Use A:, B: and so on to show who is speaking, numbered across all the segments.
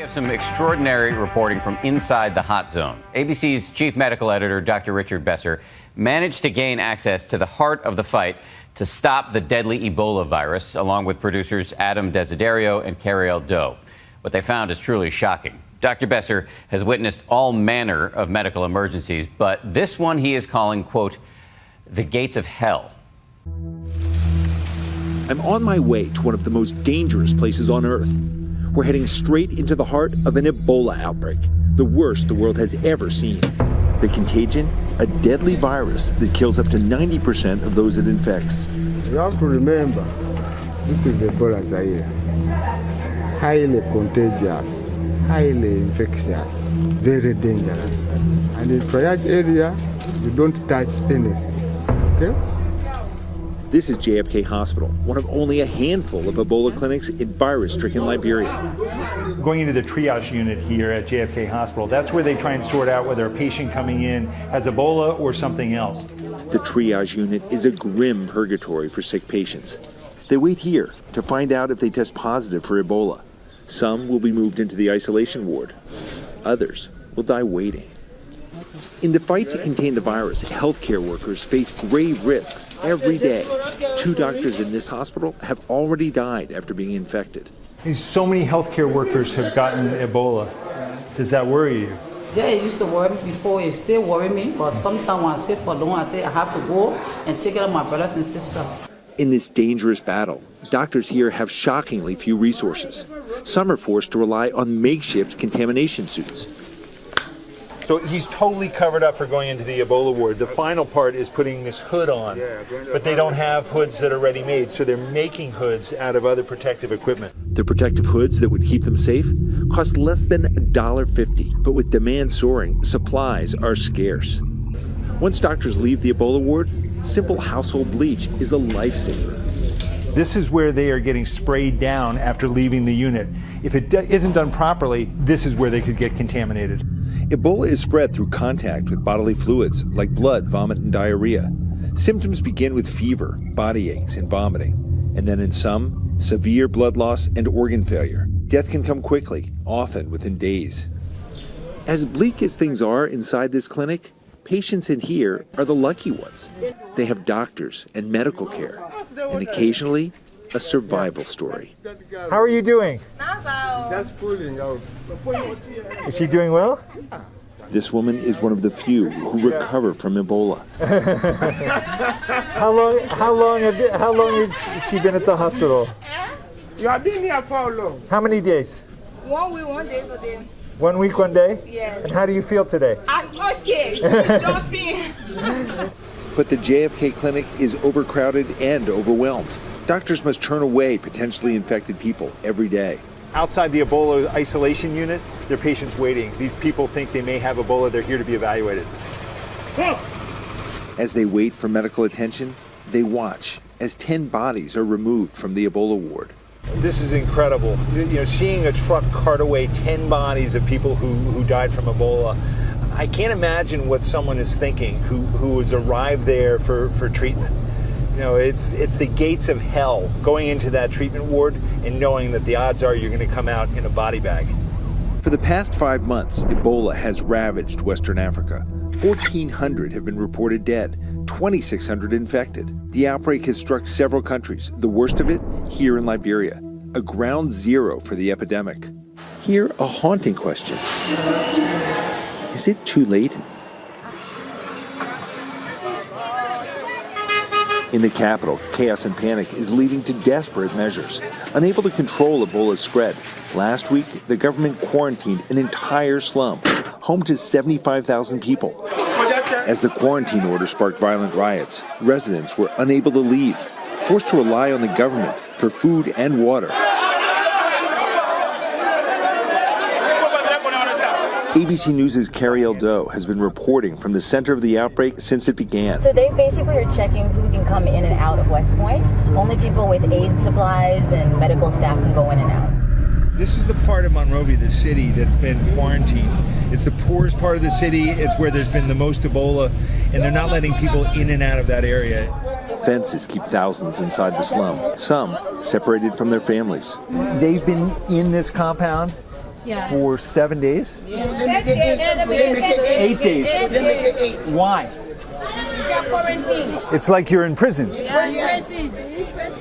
A: We have some extraordinary reporting from inside the hot zone. ABC's chief medical editor, Dr. Richard Besser, managed to gain access to the heart of the fight to stop the deadly Ebola virus, along with producers Adam Desiderio and Cariel Doe. What they found is truly shocking. Dr. Besser has witnessed all manner of medical emergencies, but this one he is calling, quote, the gates of hell.
B: I'm on my way to one of the most dangerous places on Earth. We're heading straight into the heart of an Ebola outbreak, the worst the world has ever seen. The contagion, a deadly virus that kills up to 90% of those it infects.
C: You have to remember, this is Ebola Zaire. Highly contagious, highly infectious, very dangerous. And in triage area, you don't touch anything, okay?
B: This is JFK Hospital, one of only a handful of Ebola clinics in virus-stricken Liberia.
D: Going into the triage unit here at JFK Hospital, that's where they try and sort out whether a patient coming in has Ebola or something else.
B: The triage unit is a grim purgatory for sick patients. They wait here to find out if they test positive for Ebola. Some will be moved into the isolation ward. Others will die waiting. In the fight to contain the virus, healthcare workers face grave risks every day. 2 doctors in this hospital have already died after being infected.
D: So many healthcare workers have gotten Ebola. Does that worry you?
E: Yeah, it used to worry me before. It still worries me, but sometimes when I sit for long, I say I have to go and take care of my brothers and sisters.
B: In this dangerous battle, doctors here have shockingly few resources. Some are forced to rely on makeshift contamination suits.
D: So he's totally covered up for going into the Ebola ward. The final part is putting this hood on, but they don't have hoods that are ready-made, so they're making hoods out of other protective equipment.
B: The protective hoods that would keep them safe cost less than $1.50, but with demand soaring, supplies are scarce. Once doctors leave the Ebola ward, simple household bleach is a lifesaver.
D: This is where they are getting sprayed down after leaving the unit. If it isn't done properly, this is where they could get contaminated.
B: Ebola is spread through contact with bodily fluids like blood, vomit, and diarrhea. Symptoms begin with fever, body aches, and vomiting, and then in some, severe blood loss and organ failure. Death can come quickly, often within days. As bleak as things are inside this clinic, patients in here are the lucky ones. They have doctors and medical care, and occasionally, a survival story.
D: How are you doing?
C: Just pulling out.
D: Is she doing well?
B: This woman is one of the few who recover from Ebola.
D: How long has she been at the hospital?
C: You have been here for how long?
D: How many days?
F: 1 week, 1 day today.
D: 1 week, 1 day?
F: Yes.
D: And how do you feel today?
F: I'm okay. Jumping.
B: But the JFK clinic is overcrowded and overwhelmed. Doctors must turn away potentially infected people every day.
D: Outside the Ebola isolation unit, there are patients waiting. These people think they may have Ebola. They're here to be evaluated.
B: As they wait for medical attention, they watch as 10 bodies are removed from the Ebola ward.
D: This is incredible. You know, seeing a truck cart away 10 bodies of people who died from Ebola. I can't imagine what someone is thinking who has arrived there for treatment. You know, it's the gates of hell, going into that treatment ward and knowing that the odds are you're going to come out in a body bag.
B: For the past 5 months, Ebola has ravaged Western Africa. 1,400 have been reported dead, 2,600 infected. The outbreak has struck several countries, the worst of it here in Liberia, a ground zero for the epidemic. Here, a haunting question. Is it too late? In the capital, chaos and panic is leading to desperate measures. Unable to control Ebola's spread, last week the government quarantined an entire slum, home to 75,000 people. As the quarantine order sparked violent riots, residents were unable to leave, forced to rely on the government for food and water. ABC News' Cariel Doe has been reporting from the center of the outbreak since it began.
G: So they basically are checking who can come in and out of West Point. Only people with aid supplies and medical staff can go in and out.
D: This is the part of Monrovia, the city, that's been quarantined. It's the poorest part of the city. It's where there's been the most Ebola, and they're not letting people in and out of that area.
B: Fences keep thousands inside the slum, some separated from their families.
H: They've been in this compound
D: For 7 days?
F: 8
D: days. Why? It's like you're in prison.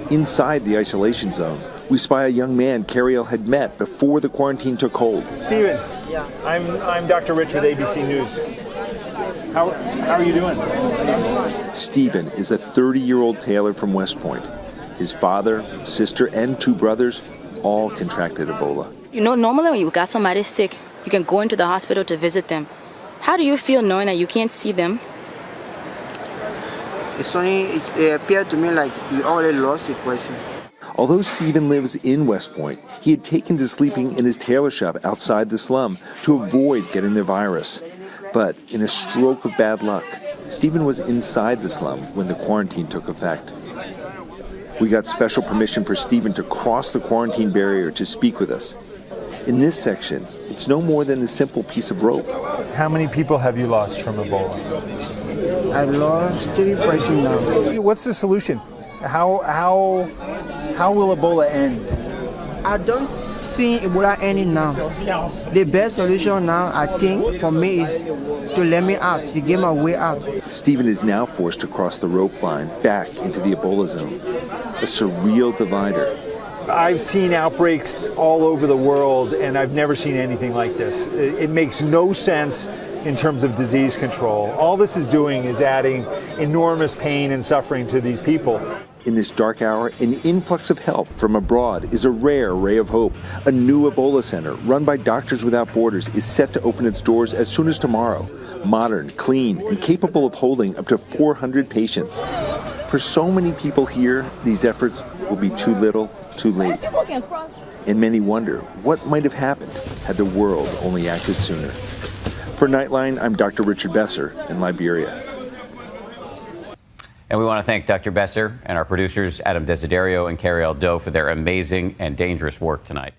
B: Inside the isolation zone, we spy a young man Cariel had met before the quarantine took hold.
D: Stephen, I'm Dr. Rich with ABC News. How are you doing?
B: Stephen is a 30-year-old tailor from West Point. His father, sister, and 2 brothers all contracted Ebola.
H: You know, normally when you got somebody sick, you can go into the hospital to visit them. How do you feel knowing that you can't see them?
I: It appeared to me like we already lost a person.
B: Although Stephen lives in West Point, he had taken to sleeping in his tailor shop outside the slum to avoid getting the virus. But in a stroke of bad luck, Stephen was inside the slum when the quarantine took effect. We got special permission for Stephen to cross the quarantine barrier to speak with us. In this section, it's no more than a simple piece of rope.
D: How many people have you lost from Ebola?
I: I lost 3 persons now.
D: What's the solution? How will Ebola end?
I: I don't see Ebola ending now. The best solution now, I think, for me is to let me out, to get my way out.
B: Stephen is now forced to cross the rope line back into the Ebola zone, a surreal divider.
D: I've seen outbreaks all over the world, and I've never seen anything like this. It makes no sense in terms of disease control. All this is doing is adding enormous pain and suffering to these people.
B: In this dark hour, an influx of help from abroad is a rare ray of hope. A new Ebola center run by Doctors Without Borders is set to open its doors as soon as tomorrow. Modern, clean, and capable of holding up to 400 patients. For so many people here, these efforts will be too little, too late. And many wonder what might have happened had the world only acted sooner. For Nightline, I'm Dr. Richard Besser in Liberia.
A: And we want to thank Dr. Besser and our producers, Adam Desiderio and Cariel Doe, for their amazing and dangerous work tonight.